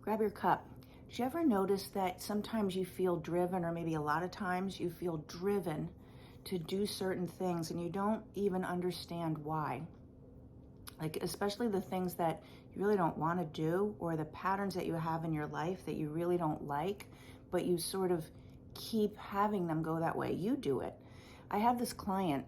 grab your cup. Did you ever notice that sometimes you feel driven, or maybe a lot of times you feel driven to do certain things and you don't even understand why? Like, especially the things that you really don't want to do, or the patterns that you have in your life that you really don't like, but you sort of keep having them go that way. You do it. I have this client,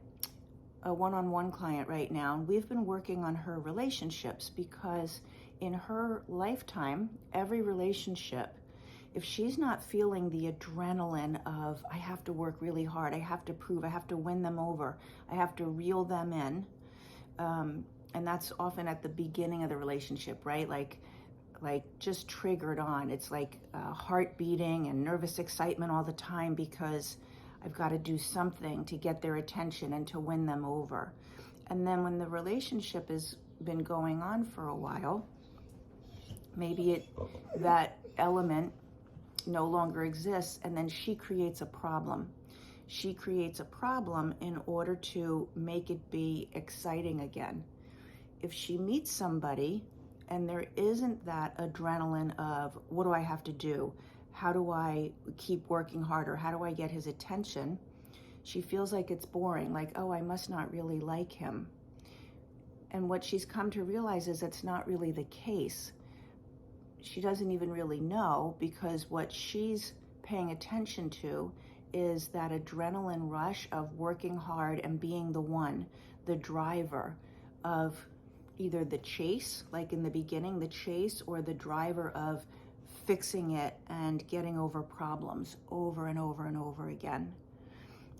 a one-on-one client right now, and we've been working on her relationships because in her lifetime, every relationship, if she's not feeling the adrenaline of, I have to work really hard, I have to prove, I have to win them over, I have to reel them in, and that's often at the beginning of the relationship, right? Like just triggered on. It's like heart beating and nervous excitement all the time because I've got to do something to get their attention and to win them over. And then when the relationship has been going on for a while, maybe that element no longer exists, and then she creates a problem. She creates a problem in order to make it be exciting again. If she meets somebody and there isn't that adrenaline of, what do I have to do? How do I keep working harder? How do I get his attention? She feels like it's boring, like, oh, I must not really like him. And what she's come to realize is it's not really the case. She doesn't even really know, because what she's paying attention to is that adrenaline rush of working hard and being the one, the driver of either the chase, like in the beginning, the chase, or the driver of fixing it and getting over problems over and over and over again.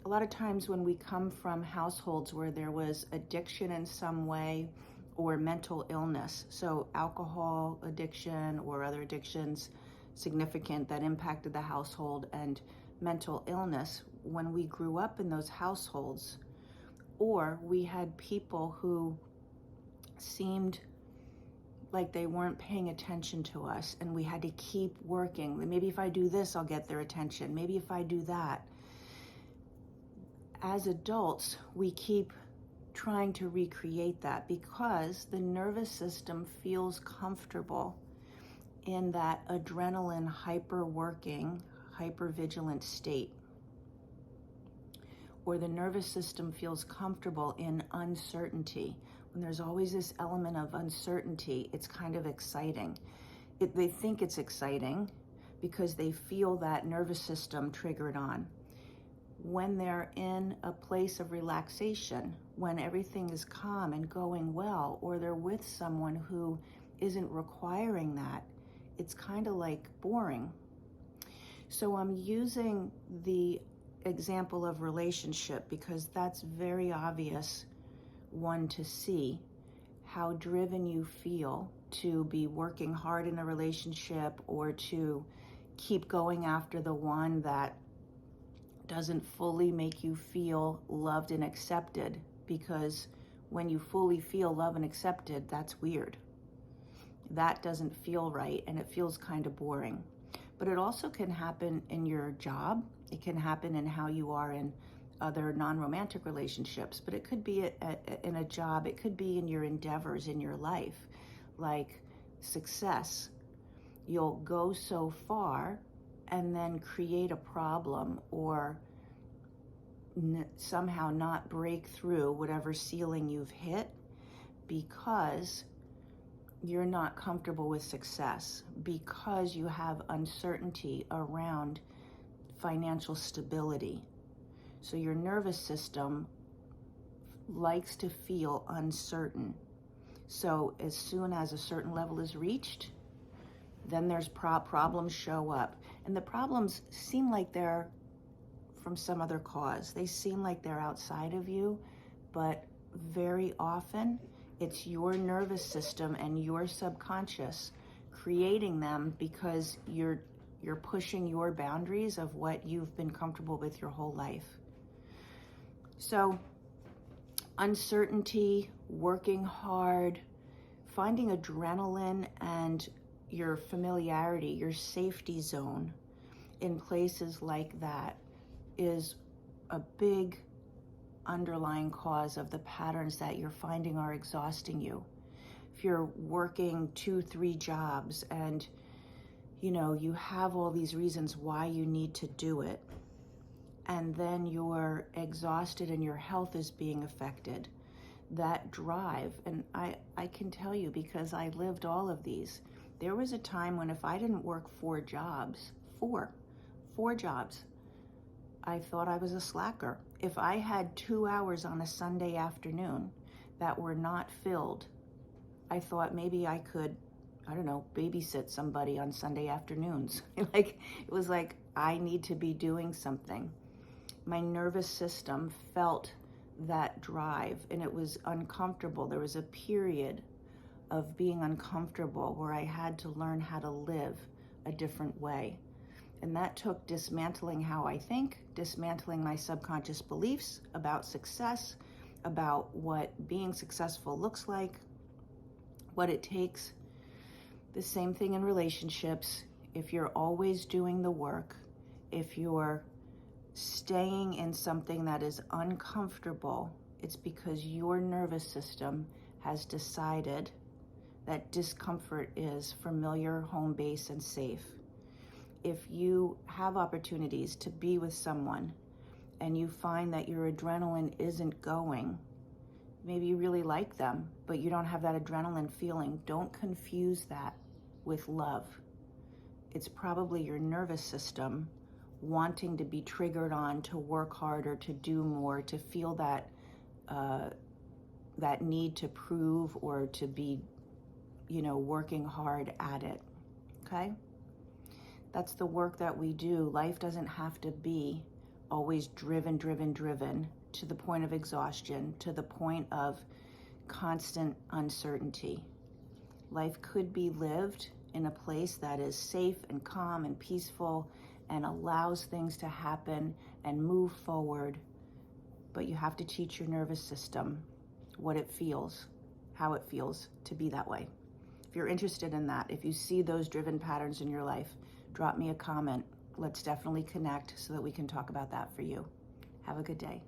A lot of times when we come from households where there was addiction in some way, or mental illness, so alcohol addiction or other addictions significant that impacted the household, and mental illness, when we grew up in those households, or we had people who seemed like they weren't paying attention to us and we had to keep working. Maybe if I do this, I'll get their attention. Maybe if I do that. As adults, we keep trying to recreate that because the nervous system feels comfortable in that adrenaline hyper-working, hyper-vigilant state. Or the nervous system feels comfortable in uncertainty. When there's always this element of uncertainty, it's kind of exciting. They think it's exciting because they feel that nervous system triggered on. When they're in a place of relaxation, when everything is calm and going well, or they're with someone who isn't requiring that, it's kind of like boring. So I'm using the example of relationship because that's very obvious one to see, how driven you feel to be working hard in a relationship, or to keep going after the one that doesn't fully make you feel loved and accepted, because when you fully feel loved and accepted, that's weird. That doesn't feel right, and it feels kind of boring. But it also can happen in your job. It can happen in how you are in other non-romantic relationships, but it could be in a job. It could be in your endeavors in your life, like success. You'll go so far and then create a problem, or somehow not break through whatever ceiling you've hit, because you're not comfortable with success, because you have uncertainty around financial stability. So your nervous system likes to feel uncertain. So as soon as a certain level is reached, then there's problems show up. And the problems seem like they're from some other cause. They seem like they're outside of you, but very often it's your nervous system and your subconscious creating them, because you're pushing your boundaries of what you've been comfortable with your whole life. So uncertainty, working hard, finding adrenaline and your familiarity, your safety zone in places like that is a big underlying cause of the patterns that you're finding are exhausting you. If you're working 2-3 jobs and you have all these reasons why you need to do it, and then you're exhausted and your health is being affected. That drive, and I can tell you because I lived all of these. There was a time when if I didn't work four jobs, four jobs, I thought I was a slacker. If I had 2 hours on a Sunday afternoon that were not filled, I thought maybe I could, I don't know, babysit somebody on Sunday afternoons. Like, it was like, I need to be doing something. My nervous system felt that drive, and it was uncomfortable. There was a period of being uncomfortable where I had to learn how to live a different way. And that took dismantling how I think, dismantling my subconscious beliefs about success, about what being successful looks like, what it takes. The same thing in relationships. If you're always doing the work, if you're staying in something that is uncomfortable, it's because your nervous system has decided that discomfort is familiar, home base, and safe. If you have opportunities to be with someone and you find that your adrenaline isn't going, maybe you really like them, but you don't have that adrenaline feeling, don't confuse that with love. It's probably your nervous system wanting to be triggered on to work harder, to do more, to feel that that need to prove or to be, working hard at it. Okay? That's the work that we do. Life doesn't have to be always driven to the point of exhaustion, to the point of constant uncertainty. Life could be lived in a place that is safe and calm and peaceful and allows things to happen and move forward. But you have to teach your nervous system what it feels, how it feels to be that way. If you're interested in that, if you see those driven patterns in your life, drop me a comment. Let's definitely connect so that we can talk about that for you. Have a good day.